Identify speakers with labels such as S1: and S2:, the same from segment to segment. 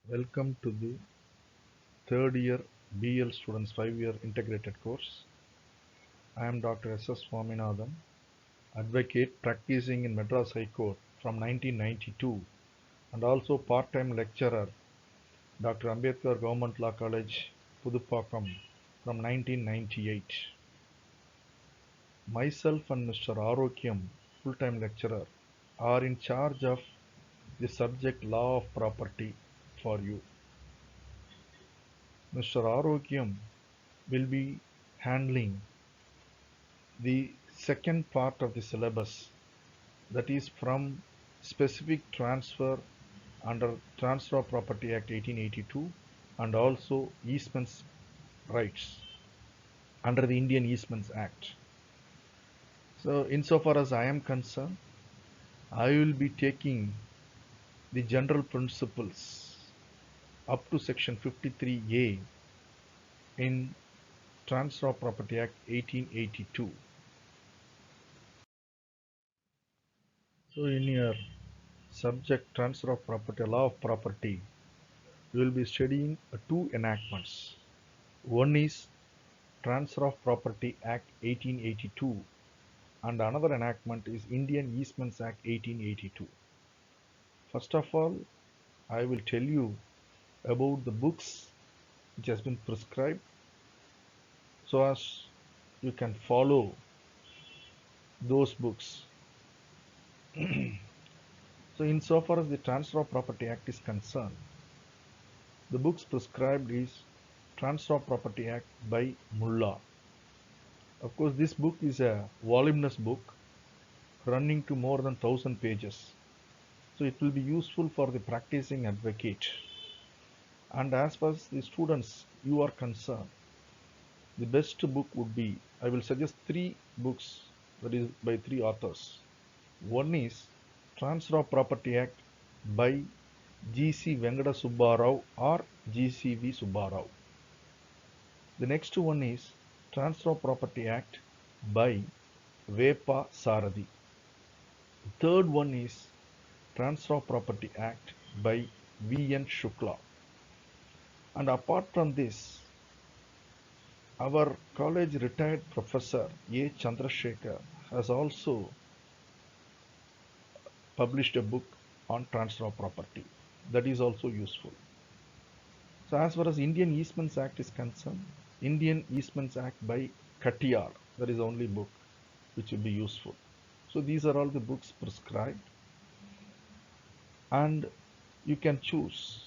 S1: Welcome to the third year BL students 5-year integrated course. I am Dr. S.S. Swaminathan, advocate practicing in Madras High Court from 1992 and also part-time lecturer Dr. Ambedkar Government Law College, Pudupakkam from 1998. Myself and Mr. Arokyam, full-time lecturer, are in charge of the subject law of property for you. Mr. Arokyam will be handling the second part of the syllabus, that is from specific transfer under Transfer of Property Act 1882 and also easements rights under the Indian Easements Act. So insofar as I am concerned, I will be taking the general principles up to section 53A in Transfer of Property Act 1882. So in your subject transfer of property, law of property, we will be studying two enactments. One is Transfer of Property Act 1882 and another enactment is Indian Easements Act 1882. First of all, I will tell you about the books which has been prescribed so as you can follow those books. So insofar as the Transfer of Property Act is concerned, the books prescribed is Transfer of Property Act by Mulla. Of course, this book is a voluminous book running to more than 1000 pages. So it will be useful for the practicing advocate. And as far as the students you are concerned, the best book would be, I will suggest three books, that is by three authors. One is Transfer of Property Act by G.C. Venkata Subbarao or G.C.V. Subbarao. The next one is Transfer of Property Act by Vepa Sarathi. The third one is Transfer of Property Act by V.N. Shukla. And apart from this, our college retired professor A. Chandrasekhar has also published a book on transfer of property. That is also useful. So as far as Indian Easements Act is concerned, Indian Easements Act by Katiyar, that is the only book which will be useful. So these are all the books prescribed and you can choose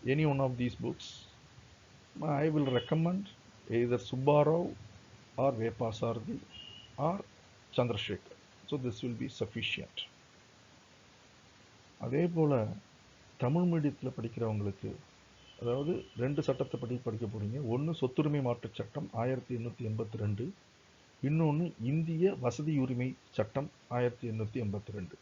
S1: any one of these books. I will recommend either Subbarao or Vepasarthi or Chandrasekhar. So this will be sufficient. அதே போல் தமிழ் மீடியத்தில் படிக்கிறவங்களுக்கு, அதாவது ரெண்டு சட்டத்தை படிக்க போகிறீங்க. ஒன்று சொத்துரிமை மாற்றுச் சட்டம் 1882, இன்னொன்று இந்திய வசதி உரிமை சட்டம் 1882.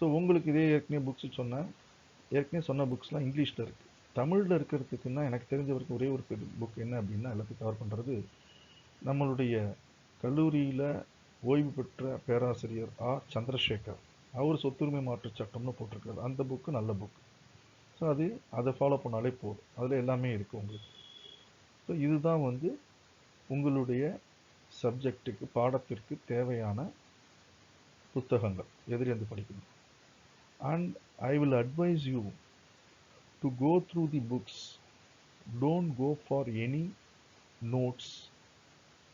S1: ஸோ உங்களுக்கு இதே ஏற்கனவே சொன்ன புக்ஸ்லாம் இங்கிலீஷில் இருக்குது. தமிழில் இருக்கிறதுக்குன்னா எனக்கு தெரிஞ்ச வரைக்கும் ஒரே ஒரு புக் என்ன அப்படின்னா, எல்லாத்தையும் கவர் பண்ணுறது நம்மளுடைய கல்லூரியில் ஓய்வு பெற்ற பேராசிரியர் சந்திரசேகர், அவர் சொத்துரிமை மாற்றுச் சட்டம்னு போட்டிருக்காரு. அந்த புக்கு நல்ல புக். ஸோ அதை ஃபாலோ பண்ணாலே போதும். அதில் எல்லாமே இருக்குது உங்களுக்கு. ஸோ இதுதான் உங்களுடைய சப்ஜெக்ட்டுக்கு, பாடத்திற்கு தேவையான புத்தகங்கள் எதிலிருந்து படிக்கணும். And I will advise you to go through the books. Don't go for any notes,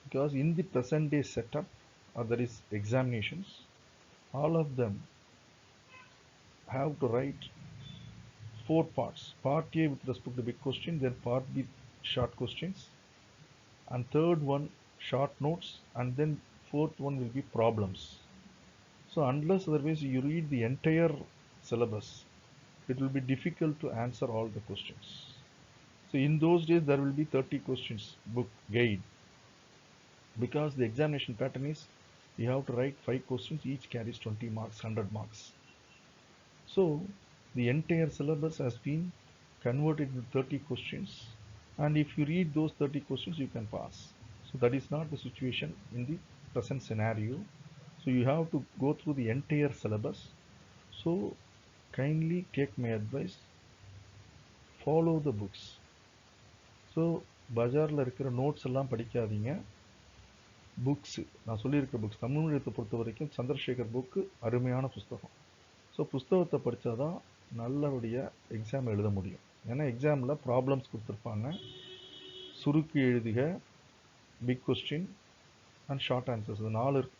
S1: because in the present day setup, there is examinations, all of them have to write 4 parts. Part A with respect to big question, then part B short questions, and third one short notes, and then fourth one will be problems. So unless otherwise you read the entire syllabus, it will be difficult to answer all the questions. So in those days there will be 30 questions book guide, because the examination pattern is you have to write 5 questions, each carries 20 marks, 100 marks. So the entire syllabus has been converted to 30 questions, and if you read those 30 questions you can pass. So that is not the situation in the present scenario. So you have to go through the entire syllabus. So kindly take my advice, follow the books. So பஜாரில் இருக்கிற notes எல்லாம் படிக்காதீங்க. Books நான் சொல்லியிருக்க books Tamil மீடியத்தை பொறுத்த வரைக்கும் Chandrasekhar book அருமையான புஸ்தகம். So புஸ்தகத்தை படித்தா தான் நல்லபடிய எக்ஸாம் எழுத முடியும். ஏன்னா எக்ஸாமில் ப்ராப்ளம்ஸ் கொடுத்துருப்பாங்க, சுருக்கு எழுதுக, big question and short answers, இது 4 இருக்கு.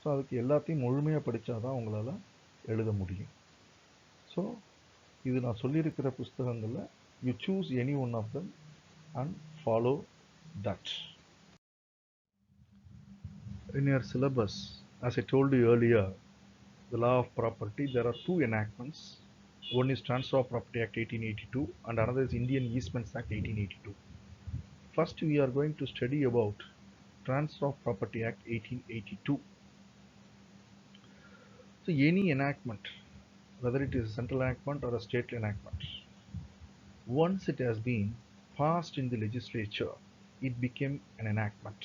S1: ஸோ அதுக்கு எல்லாத்தையும் முழுமையாக படித்தா தான் உங்களால் எழுத முடியும். ஸோ இது நான் சொல்லியிருக்கிற புஸ்தகங்களில் you choose any one of them and follow that. In your syllabus, as I told you earlier, the law of property, there are 2 enactments. One is Transfer of Property Act 1882 and another is Indian Easements Act 1882. First, we are going to study about Transfer of Property Act 1882. So, any enactment, whether it is a central enactment or a state enactment, once it has been passed in the legislature, it became an enactment.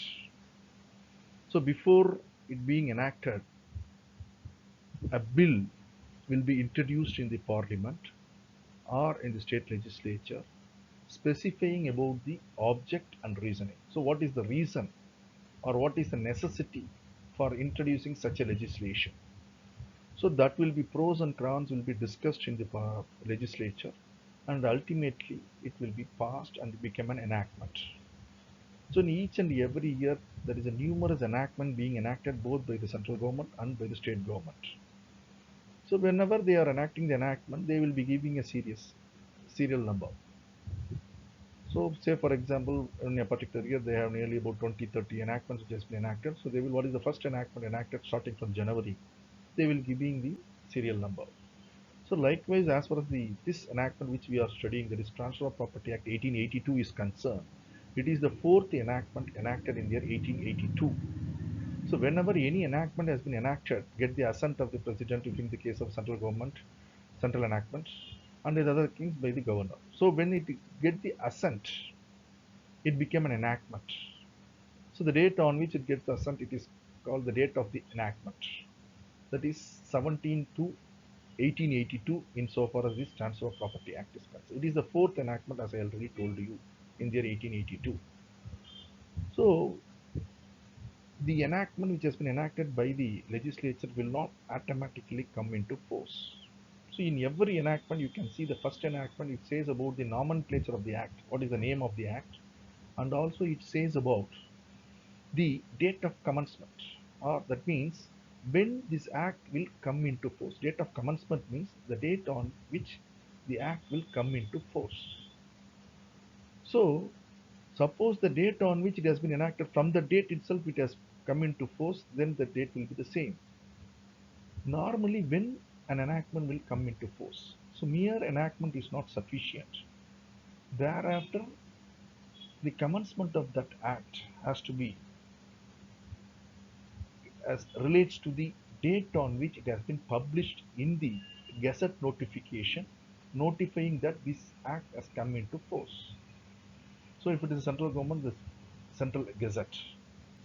S1: So, before it being enacted, a bill will be introduced in the parliament or in the state legislature specifying about the object and reasoning. So what is the reason or what is the necessity for introducing such a legislation? So that will be pros and cons will be discussed in the legislature, and ultimately it will be passed and become an enactment. So in each and every year there is a numerous enactment being enacted both by the central government and by the state government. So whenever they are enacting the enactment, they will be giving a serial number. So say for example, in a particular year, they have nearly about 20, 30 enactments which has been enacted. So they will, what is the first enactment enacted starting from January? They will giving the serial number. So likewise, as far as this enactment which we are studying, that is Transfer of Property Act 1882 is concerned, it is the 4th enactment enacted in the year 1882. So whenever any enactment has been enacted, get the assent of the president, if in the case of central government, central enactment, and the other things by the governor. So when it get the assent, it became an enactment. So the date on which it gets the assent, it is called the date of the enactment. That is 17 to 1882 insofar as this Transfer of Property Act is concerned. It is the 4th enactment, as I already told you, in the year 1882. So the enactment which has been enacted by the legislature will not automatically come into force. So in every enactment, you can see the first enactment, it says about the nomenclature of the act, what is the name of the act, and also it says about the date of commencement, or that means when this act will come into force. Date of commencement means the date on which the act will come into force. So suppose the date on which it has been enacted, from the date itself it has come into force, then the date will be the same. Normally, when an enactment will come into force, so mere enactment is not sufficient. Thereafter, the commencement of that act has to be as relates to the date on which it has been published in the Gazette notification notifying that this act has come into force. So if it is a central government, the Central Gazette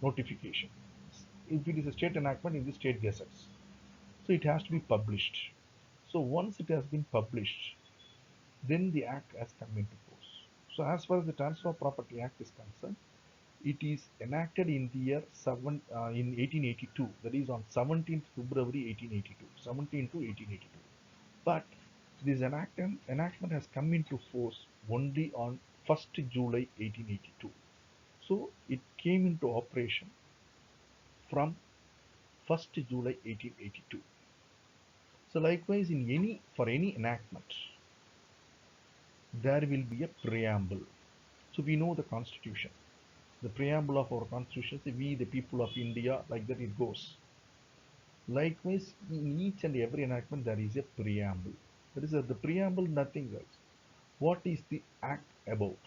S1: notification. If it is a state enactment, in the state gazettes. So it has to be published. So once it has been published, then the act has come into force. So as far as the Transfer of Property Act is concerned, it is enacted in the year in 1882. That is on 17th February 1882. 17 to 1882. But this enactment has come into force only on 1st July 1882. So it came into operation from 1st July 1882. So likewise, in for any enactment, there will be a preamble. So we know the Constitution. The preamble of our Constitution says, "We, the people of India," like that it goes. Likewise, in each and every enactment, there is a preamble. That is, the preamble, nothing else. What is the act about?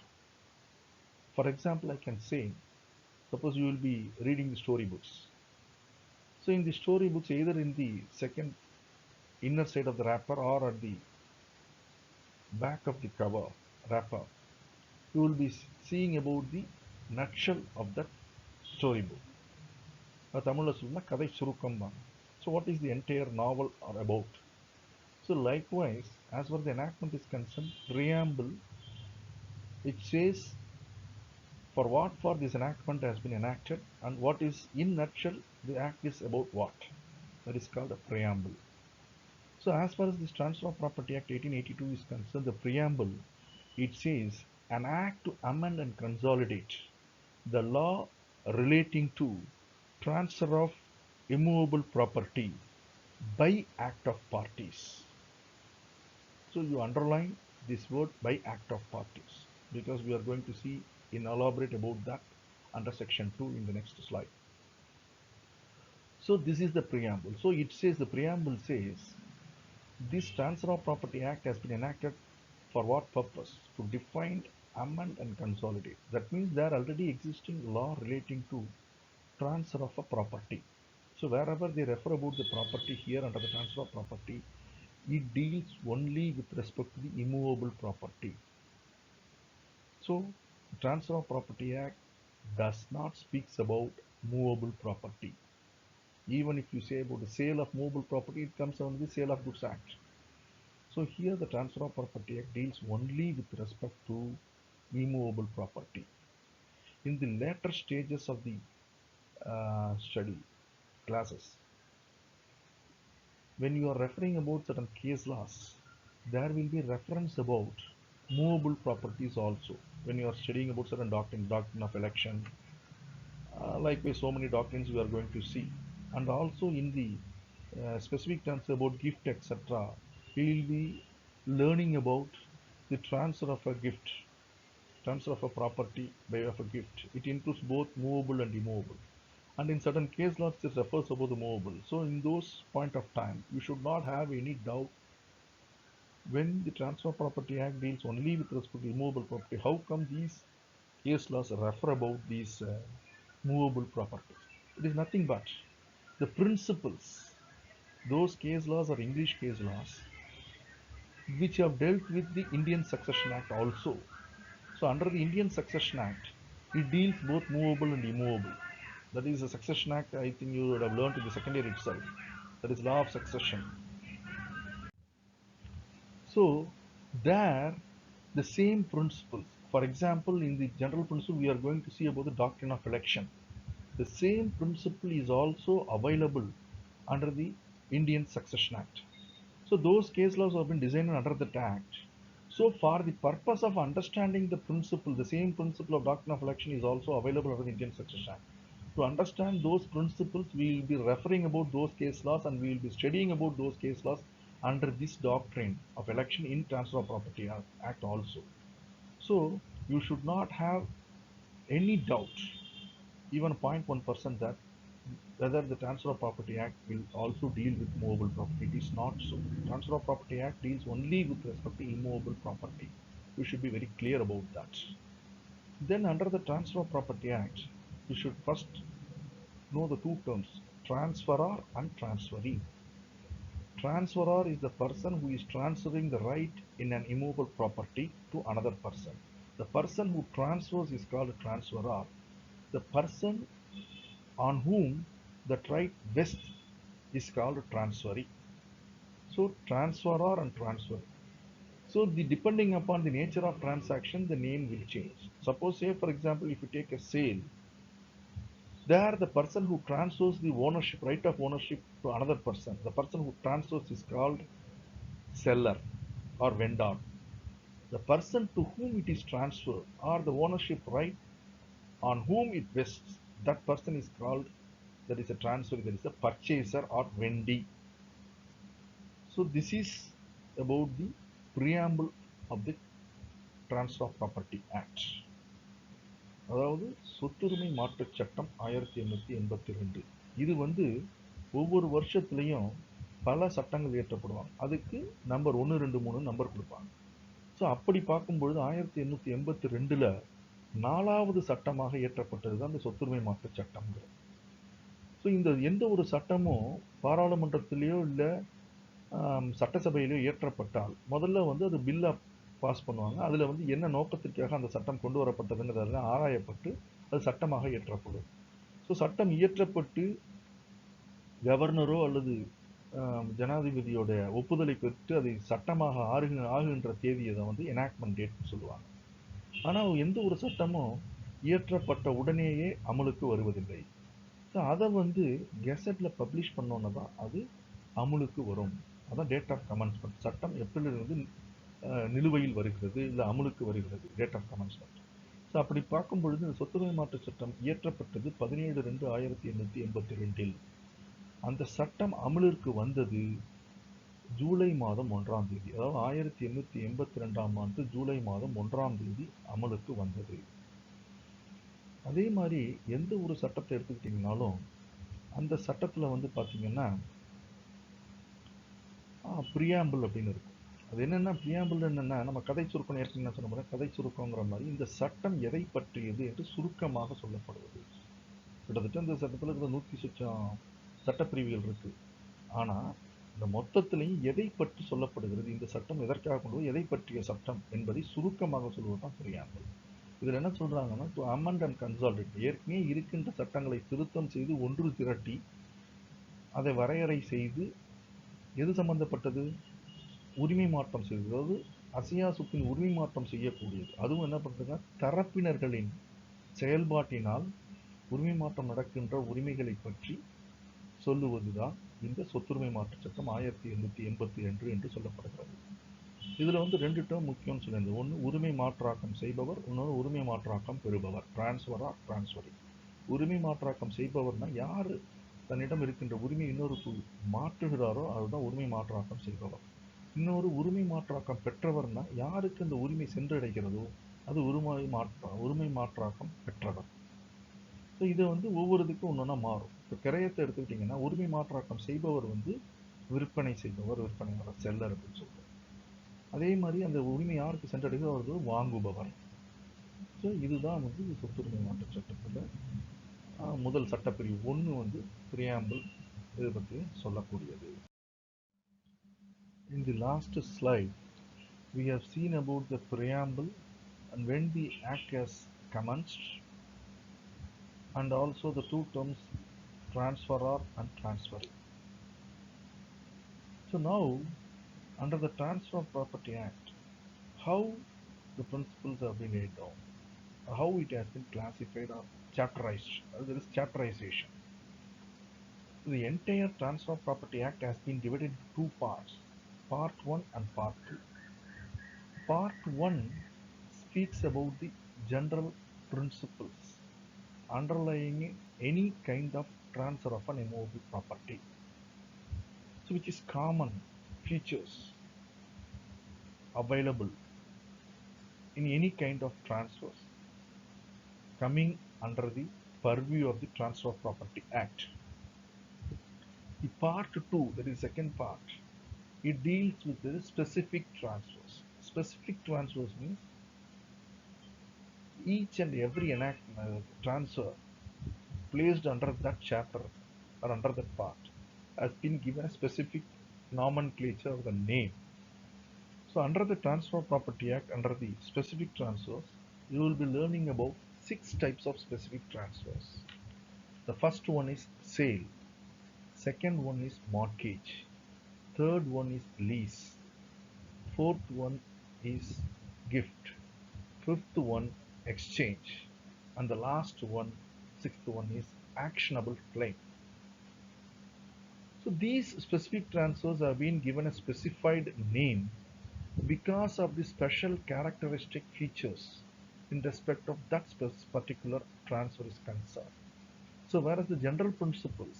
S1: For example, I can say, suppose you will be reading the storybooks. So in the storybooks, either in the second inner side of the wrapper or at the back of the cover wrapper, you will be seeing about the nutshell of that storybook. தமிழில் சொல்லணும்னா கதை சுருக்கம் தான். So what is the entire novel or about? So likewise, as far as the enactment is concerned, preamble it says for what for this enactment has been enacted and what is in nutshell the act is about what. That is called a preamble. So as far as this Transfer of Property Act 1882 is concerned, the preamble, it says an act to amend and consolidate the law relating to transfer of immovable property by act of parties. So you underline this word by act of parties because we are going to see in elaborate about that under section 2 in the next slide. So this is the preamble. So it says the preamble says this Transfer of Property Act has been enacted for what purpose? To define, amend and consolidate. That means there are already existing law relating to transfer of a property. So wherever they refer about the property here under the transfer of property, it deals only with respect to the immovable property. So Transfer of Property Act does not speaks about movable property. Even if you say about the sale of movable property, it comes under the Sale of Goods Act. So here the Transfer of Property Act deals only with respect to immovable property. In the later stages of the study classes, when you are referring about certain case laws, there will be reference about movable properties also. When you are studying about certain doctrine of election, likewise so many doctrines we are going to see. And also in the specific terms about gift, etc., we will be learning about the transfer of a gift, transfer of a property by way of a gift. It includes both movable and immovable. And in certain case laws, it refers about the movable. So in those point of time, you should not have any doubt when the Transfer of Property Act deals only with respect to immovable property. How come these case laws refer about these movable properties? It is nothing but the principles. Those case laws are English case laws which have dealt with the Indian Succession Act also. So under the Indian Succession Act, it deals both movable and immovable. That is the Succession Act, I think you would have learned in the second year itself. That is law of succession. So there, the same principles. For example, in the general principle, we are going to see about the doctrine of election. The same principle is also available under the Indian Succession Act. So those case laws have been designed under that act. So for the purpose of understanding the principle, the same principle of doctrine of election is also available under the Indian Succession Act. To understand those principles, we will be referring about those case laws and we will be studying about those case laws under this doctrine of election in Transfer of Property Act also. So you should not have any doubt, even 0.1%, that whether the Transfer of Property Act will also deal with movable property. It is not so. Transfer of Property Act deals only with respect to immovable property. You should be very clear about that. Then under the Transfer of Property Act, you should first know the two terms, transferor and transferee. Transferor is the person who is transferring the right in an immovable property to another person. The person who transfers is called a transferor. The person on whom that right vests is called a transferee. So transferor and transferee. So the depending upon the nature of transaction, the name will change. Suppose, say for example, if you take a sale, there the person who transfers the ownership, right of ownership to another person, the person who transfers is called seller or vendor. The person to whom it is transferred or the ownership right on whom it vests, that person is called, that is a transfer, that is a purchaser or vendee. So this is about the preamble of the Transfer of Property Act. அதாவது சொத்துரிமை மாற்றுச் சட்டம் 1882. இது ஒவ்வொரு வருஷத்துலையும் பல சட்டங்கள் இயற்றப்படுவாங்க. அதுக்கு number 1, 2, 3 number கொடுப்பாங்க. So அப்படி பார்க்கும்பொழுது 1882ல் 4வது சட்டமாக இயற்றப்பட்டது தான் இந்த சொத்துரிமை மாற்றுச் சட்டம்ங்கிறது. ஸோ இந்த எந்த ஒரு சட்டமும் பாராளுமன்றத்திலேயோ இல்லை சட்டசபையிலோ இயற்றப்பட்டால் முதல்ல அது பில்லை பாஸ் பண்ணுவாங்க. அதில் என்ன நோக்கத்திற்காக அந்த சட்டம் கொண்டு வரப்பட்டதுங்கிறதெல்லாம் ஆராயப்பட்டு அது சட்டமாக இயற்றப்படும். ஸோ சட்டம் இயற்றப்பட்டு கவர்னரோ அல்லது ஜனாதிபதியோட ஒப்புதலை பெற்று அதை சட்டமாக ஆகுகின்ற தேதியை தான் எனாக்ட்மெண்ட் டேட்னு சொல்லுவாங்க. ஆனால் எந்த ஒரு சட்டமும் இயற்றப்பட்ட உடனேயே அமலுக்கு வருவதில்லை. ஸோ அதை வந்து கெசட்டில் பப்ளிஷ் பண்ணோன்னு தான் அது அமுலுக்கு வரும். அதான் டேட் ஆஃப் கமென்ஸ்மெண்ட். சட்டம் எப்படிலிருந்து நிலுவையில் வருகிறது, இல்லை அமுலுக்கு வருகிறது, டேட் ஆஃப் கமென்ஸ்மெண்ட். ஸோ அப்படி பார்க்கும் பொழுது இந்த சொத்துரிமை மாற்ற சட்டம் இயற்றப்பட்டது 17/2/1882. அந்த சட்டம் அமலிற்கு வந்தது ஜூலை மாதம் 1ஆம் தேதி. அதாவது 1882ஆம் ஆண்டு ஜூலை மாதம் 1ஆம் தேதி அமலுக்கு வந்தது. அதே மாதிரி எந்த ஒரு சட்டத்தை எடுத்துக்கிட்டிங்கனாலும் அந்த சட்டத்தில் வந்து பார்த்தீங்கன்னா ப்ரியாம்பிள் அப்படின்னு இருக்கும். அது என்னென்னா ப்ரியாம்பிள் என்னென்னா, நம்ம கதை சுருக்கம் ஏற்கனவே சொன்ன மாதிரி கதை சுருக்கங்கிற மாதிரி இந்த சட்டம் எதை பற்றியது என்று சுருக்கமாக சொல்லப்படுவது. கிட்டத்தட்ட இந்த சட்டத்தில் இருக்கிற 100 சொச்சம் சட்டப்பிரிவுகள் இருக்குது. ஆனால் இந்த மொத்தத்திலையும் எதை பற்றி சொல்லப்படுகிறது, இந்த சட்டம் எதற்காக கொண்டு எதை பற்றிய சட்டம் என்பதை சுருக்கமாக சொல்வது தான் ப்ரியாம்பிள். இதில் என்ன சொல்கிறாங்கன்னா, டு அமெண்ட் அண்ட் கன்சாலிடேட், ஏற்கனவே இருக்கின்ற சட்டங்களை திருத்தம் செய்து ஒன்று திரட்டி அதை வரையறை செய்து எது சம்பந்தப்பட்டது, உரிமை மாற்றம் செய்வது. அதாவது அசையா சொத்தின் உரிமை மாற்றம் செய்யக்கூடியது. அதுவும் என்ன பண்ணுறதுன்னா தரப்பினர்களின் செயல்பாட்டினால் உரிமை மாற்றம் நடக்கின்ற உரிமைகளை பற்றி சொல்லுவதுதான் இந்த சொத்துரிமை மாற்ற சட்டம் 1882 என்று சொல்லப்படுகிறது. இதில் வந்து 2 டேர்ம் முக்கியம்னு சொல்லியிருந்தது. ஒன்று உரிமை மாற்றாக்கம் செய்பவர், இன்னொன்று உரிமை மாற்றாக்கம் பெறுபவர். Transfer or transferring. உரிமை மாற்றாக்கம் செய்பவர்னா யார் தன்னிடம் இருக்கின்ற உரிமை இன்னொருக்கு மாற்றுகிறாரோ அதுதான் உரிமை மாற்றாக்கம் செய்பவர். இன்னொரு உரிமை மாற்றாக்கம் பெற்றவர்னா யாருக்கு அந்த உரிமை சென்றடைகிறதோ அது உரிமை மாற்றாக்கம் பெற்றவர். ஸோ இதை வந்து ஒவ்வொரு இதுக்கும் ஒன்று மாறும். இப்போ கிரயத்தை எடுத்துக்கிட்டிங்கன்னா உரிமை மாற்றாக்கம் செய்பவர் வந்து விற்பனை செய்பவர், விற்பனையாளர், செல்லர் அப்படின்னு சொல்லுவார். அதே மாதிரி அந்த உரிமை யாருக்கு சென்றடைகிறதோ அவர்கள் வாங்குபவர். ஸோ இதுதான் வந்து சொத்துரிமை மாற்ற சட்டத்தில் முதல் சட்டப்பிரிவு 1 வந்து பிரியாம்பிள் இதை பற்றி சொல்லக்கூடியது. In the last slide, we have seen about the preamble and when the act has commenced, and also the two terms transferor and transferee. So now, under the Transfer of Property Act, how the principles have been laid down, how it has been classified or chapterized. There is chapterization. The entire Transfer of Property Act has been divided into two parts, Part 1 and Part 2. Part 1 speaks about the general principles underlying any kind of transfer of an immovable property, so which is common features available in any kind of transfers coming under the purview of the Transfer of Property Act. The Part 2, that is second part, it deals with the specific transfers. Specific transfers means each and every transfer placed under that chapter or under that part has been given a specific nomenclature of the name. So under the Transfer of Property Act, under the specific transfers, you will be learning about 6 types of specific transfers. The first one is sale, second one is mortgage, third one is lease, fourth one is gift, fifth one exchange, and the last one, sixth one is actionable claim. So these specific transfers have been given a specified name because of the special characteristic features in respect of that particular transfer is concerned. So whereas the general principles,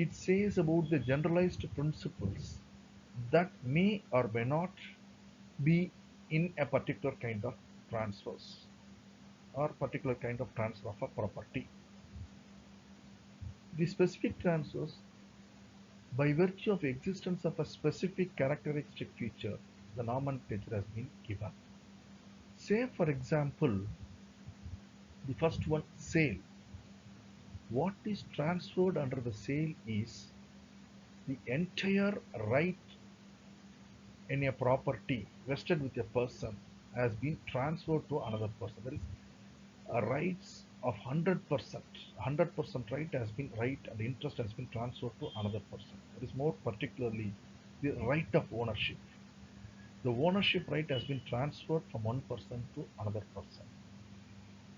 S1: it says about the generalized principles that may or may not be in a particular kind of transfers or particular kind of transfer of a property. The specific transfers, by virtue of existence of a specific characteristic feature, the nomenclature has been given. Say for example, the first one, sale. What is transferred under the sale is the entire right in a property vested with a person has been transferred to another person. That is a rights of 100%. 100% right has been right and interest has been transferred to another person. That is more particularly the right of ownership. The ownership right has been transferred from one person to another person.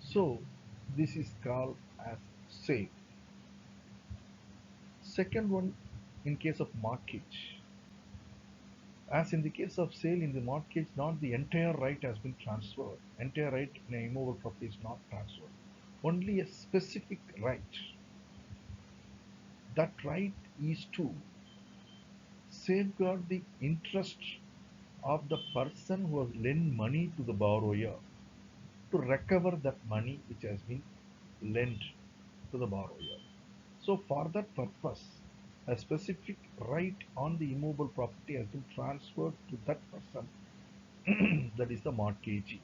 S1: So this is called as sale. Second one, in case of mortgage. As in the case of sale, in the mortgage, not the entire right has been transferred. Entire right in a immovable property is not transferred. Only a specific right. That right is to safeguard the interest of the person who has lent money to the borrower to recover that money which has been lent to the borrower. So for that purpose, a specific right on the immovable property has been transferred to that person, that is the mortgagee.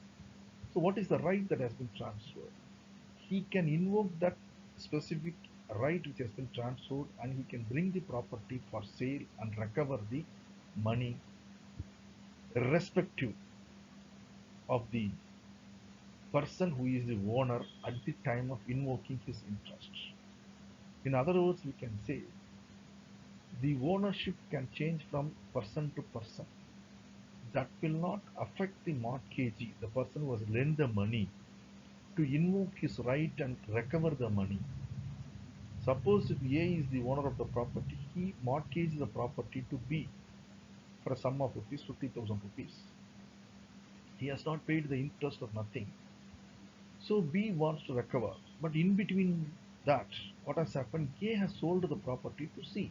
S1: So what is the right that has been transferred? He can invoke that specific right which has been transferred, and he can bring the property for sale and recover the money irrespective of the person who is the owner at the time of invoking his interest. In other words, we can say the ownership can change from person to person. That will not affect the mortgagee, the person who has lent the money, to invoke his right and recover the money. Suppose if A is the owner of the property, he mortgages the property to B for a sum of rupees 50,000 rupees. He has not paid the interest or nothing. So B wants to recover. But in between that, what has happened? A has sold the property to C.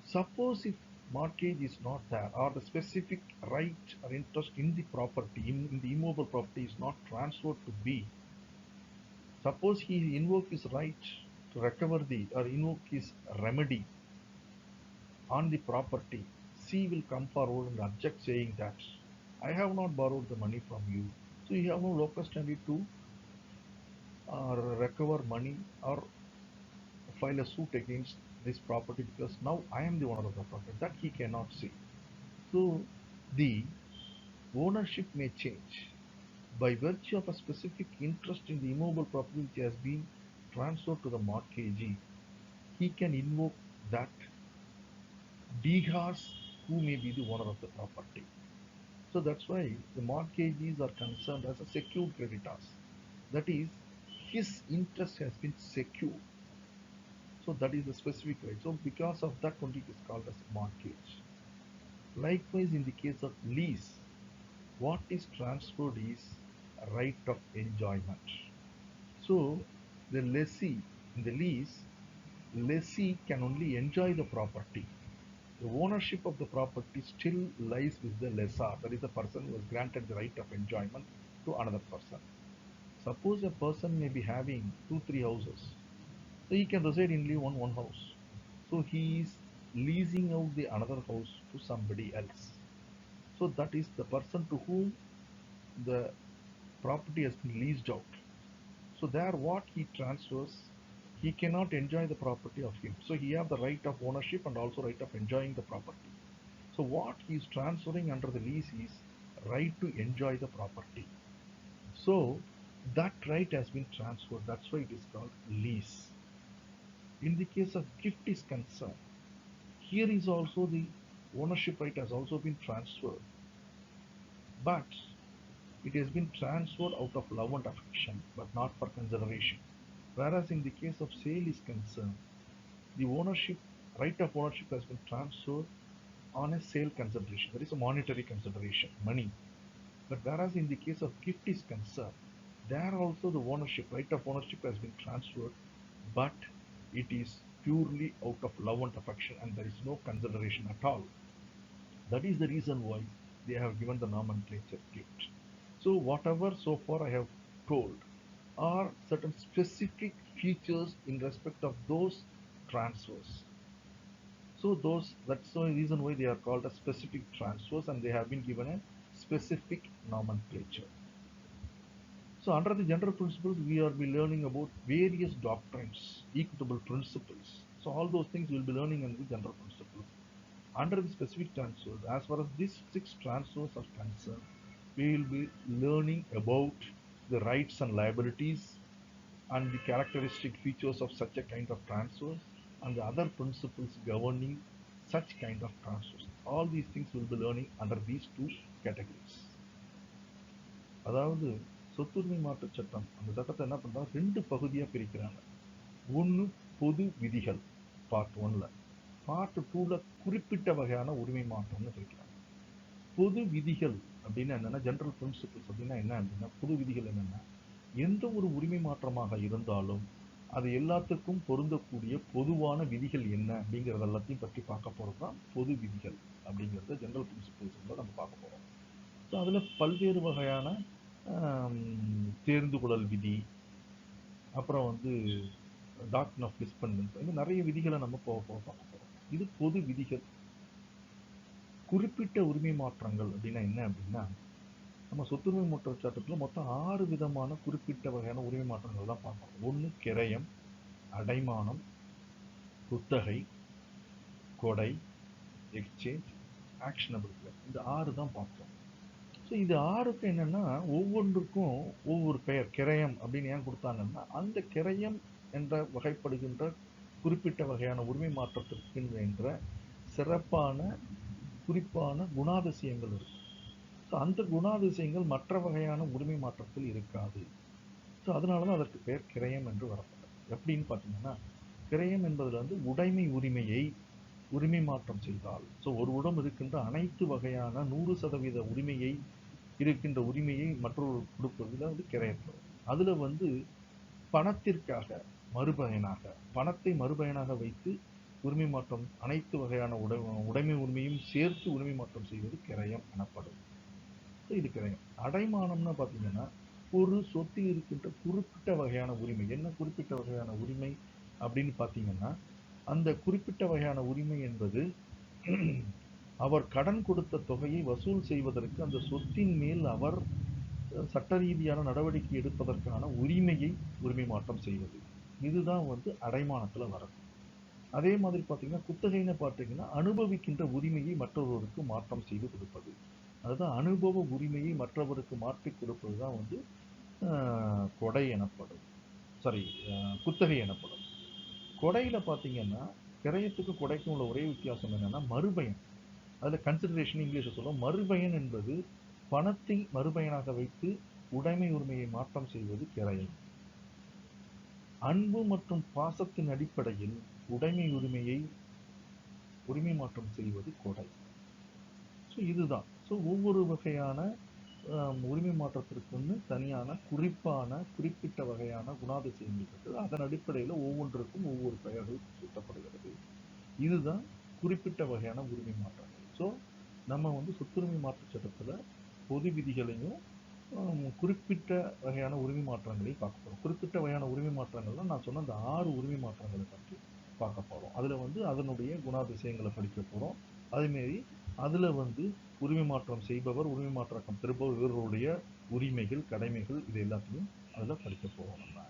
S1: Suppose if mortgage is not there, or the specific right or interest in the property, in the immovable property, is not transferred to B. Suppose he invoke his right to recover the, or invoke his remedy on the property, C will come forward and object, saying that I have not borrowed the money from you, so you have no locus standi to recover money or file a suit against this property, because now I am the owner of the property. That he cannot say. So the ownership may change by virtue of a specific interest in the immovable property which has been transferred to the mortgagee. He can invoke that Dighas who may be the owner of the property. So that's why the mortgagees are concerned as a secured creditors. That is, his interest has been secured. So that is the specific right. So because of that only it is called as mortgage. Likewise, in the case of lease, what is transferred is a right of enjoyment. So the lessee in the lease, lessee can only enjoy the property. The ownership of the property still lies with the lessor, that is the person who has granted the right of enjoyment to another person. Suppose a person may be having 2, 3 houses, so he can reside in only one house. So he is leasing out the another house to somebody else. So that is the person to whom the property has been leased out. So there what he transfers, he cannot enjoy the property of him. So he have the right of ownership and also right of enjoying the property. So what he is transferring under the lease is right to enjoy the property. So that right has been transferred. That's why it is called lease. In the case of gift is concerned, here is also the ownership right has also been transferred, but it has been transferred out of love and affection, but not for consideration. Whereas in the case of sale is concerned, the ownership right of ownership has been transferred on a sale consideration. There is a monetary consideration, money. But whereas in the case of gift is concerned, there also the ownership, right of ownership has been transferred, but it is purely out of love and affection, and there is no consideration at all. That is the reason why they have given the nomenclature gift. So whatever so far I have told are certain specific features in respect of those transfers. So that's the reason why they are called as specific transfers, and they have been given a specific nomenclature. So under the general principles, we are be learning about various doctrines, equitable principles. So all those things we'll be learning in the general principles. Under the specific transfers, as far as these 6 transfers are concerned, we will be learning about the rights and liabilities and the characteristic features of such a kind of transfers and the other principles governing such kind of transfers. All these things will be learning under these two categories. அதாவது சொத்துரிமை மாற்றுச் சட்டம் அந்த சட்டத்தை என்ன பண்றாங்க, 2 பகுதியா பிரிக்கிறாங்க. ஒண்ணு பொது விதிகள் பார்ட் 1ல, பார்ட் 2ல குறிப்பிட்ட வகையான உரிமை மாற்றம்னு பிரிக்கிறாங்க. பொது விதிகள் அப்படின்னா என்னன்னா, ஜெனரல் பிரின்சிபிள்ஸ் அப்படின்னா என்ன அப்படின்னா, பொது விதிகள் என்னன்னா, எந்த ஒரு உரிமை மாற்றமாக இருந்தாலும் அது எல்லாத்துக்கும் பொருந்தக்கூடிய பொதுவான விதிகள் என்ன அப்படிங்கிறது எல்லாத்தையும் பற்றி பார்க்க போகிறது தான் பொது விதிகள் அப்படிங்கிறத ஜெனரல் பிரின்சிபிள்ஸ் நம்ம பார்க்க போகிறோம். ஸோ அதில் பல்வேறு வகையான தேர்ந்து கொள்ளல் விதி, அப்புறம் வந்து டாக்டரின் ஆஃப் டிஸ்பெண்டன்ஸ், இந்த நிறைய விதிகளை நம்ம பார்க்க போகிறோம். இது பொது விதிகள். குறிப்பிட்ட உரிமை மாற்றங்கள் அப்படின்னா என்ன அப்படின்னா, நம்ம சொத்துரிமை மாற்ற சட்டத்தில் மொத்தம் 6 விதமான குறிப்பிட்ட வகையான உரிமை மாற்றங்கள் தான் பார்க்கணும். ஒன்று கிரயம், அடைமானம், குத்தகை, கொடை, எக்ஸ்சேஞ்ச், ஆக்ஷனபிள் கிளைம். இந்த 6 தான் பார்த்தோம். ஸோ இது 6க்கு என்னன்னா, ஒவ்வொன்றுக்கும் ஒவ்வொரு பெயர். கிரயம் அப்படின்னு ஏன் கொடுத்தாங்கன்னா, அந்த கிரயம் என்ற வகைப்படுகின்ற குறிப்பிட்ட வகையான உரிமை மாற்றத்திற்கு என்ற சிறப்பான குறிப்பான குணாதிசயங்கள் இருக்கு. ஸோ அந்த குணாதிசயங்கள் மற்ற வகையான உரிமை மாற்றத்தில் இருக்காது. ஸோ அதனால தான் அதற்கு பெயர் கிரயம் என்று வரப்பட்டது. எப்படின்னு பார்த்தீங்கன்னா, கிரயம் என்பதில் வந்து உடைமை உரிமையை உரிமை மாற்றம் செய்தால், ஸோ ஒருவரிடம் இருக்கின்ற அனைத்து வகையான 100% உரிமையை இருக்கின்ற உரிமையை மற்றொரு கொடுப்பதில் வந்து கிரயத்தில் அதில் வந்து பணத்திற்காக மறுபயனாக, பணத்தை மறுபயனாக வைத்து உரிமை மாற்றம், அனைத்து வகையான உடைமை உரிமையும் சேர்த்து உரிமை மாற்றம் செய்வது கிரயம் எனப்படும். இது கிரயம். அடைமானம்னு பார்த்தீங்கன்னா, ஒரு சொத்தில் இருக்கின்ற குறிப்பிட்ட வகையான உரிமை. என்ன குறிப்பிட்ட வகையான உரிமை அப்படின்னு பார்த்தீங்கன்னா, அந்த குறிப்பிட்ட வகையான உரிமை என்பது அவர் கடன் கொடுத்த தொகையை வசூல் செய்வதற்கு அந்த சொத்தின் மேல் அவர் சட்ட ரீதியான நடவடிக்கை எடுப்பதற்கான உரிமையை உரிமை மாற்றம் செய்வது. இதுதான் வந்து அடைமானத்துல வரும். அதே மாதிரி பார்த்தீங்கன்னா, குத்தகைன்னு பார்த்தீங்கன்னா, அனுபவிக்கின்ற உரிமையை மற்றொருவருக்கு மாற்றம் செய்து கொடுப்பது. அதுதான் அனுபவ உரிமையை மற்றவருக்கு மாற்றி கொடுப்பது தான் வந்து கொடை எனப்படும். சாரி, குத்தகை எனப்படும். கொடையில பார்த்தீங்கன்னா, கிரயத்துக்கு கொடைக்கும் உள்ள ஒரே வித்தியாசம் என்னன்னா, மறுபயன். அதில் கன்சிடரேஷன் இங்கிலீஷில் சொல்லுவோம். மறுபயன் என்பது பணத்தை மறுபயனாக வைத்து உடைமை உரிமையை மாற்றம் செய்வது கிரயம். அன்பு மற்றும் பாசத்தின் அடிப்படையில் உடைமை உரிமையை உரிமை மாற்றம் செய்வது கொடை. ஸோ இதுதான். ஸோ ஒவ்வொரு வகையான உரிமை மாற்றத்திற்கு தனியான குறிப்பிட்ட வகையான குணாதிசயங்கள் இருக்குது. அதன் அடிப்படையில் ஒவ்வொன்றுக்கும் ஒவ்வொரு பெயர்கள் சூட்டப்படுகிறது. இதுதான் குறிப்பிட்ட வகையான உரிமை மாற்றங்கள். ஸோ நம்ம வந்து சொத்துரிமை மாற்றுச் சட்டத்தில் பொது விதிகளையும் குறிப்பிட்ட வகையான உரிமை மாற்றங்களையும் பார்க்க போகிறோம். குறிப்பிட்ட வகையான உரிமை மாற்றங்கள்லாம் நான் சொன்ன அந்த 6 உரிமை மாற்றங்களை பற்றி பார்க்க போகிறோம். அதில் வந்து அதனுடைய குணாதிசயங்களை படிக்க போகிறோம். அதேமாரி அதில் வந்து உரிமை மாற்றம் செய்பவர், உரிமை மாற்றம் பெறுபவர், இவர்களுடைய உரிமைகள், கடமைகள், இது எல்லாத்தையும் அதில் படிக்க போகிறோம் நம்ம.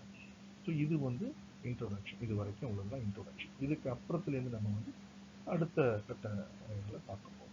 S1: ஸோ இது வந்து இன்ட்ரோடக்ஷன். இது வரைக்கும் உள்ளதுதான் இன்ட்ரோடக்ஷன். இதுக்கு அப்புறத்துலேருந்து நம்ம வந்து அடுத்த கட்ட பார்க்க போகிறோம்.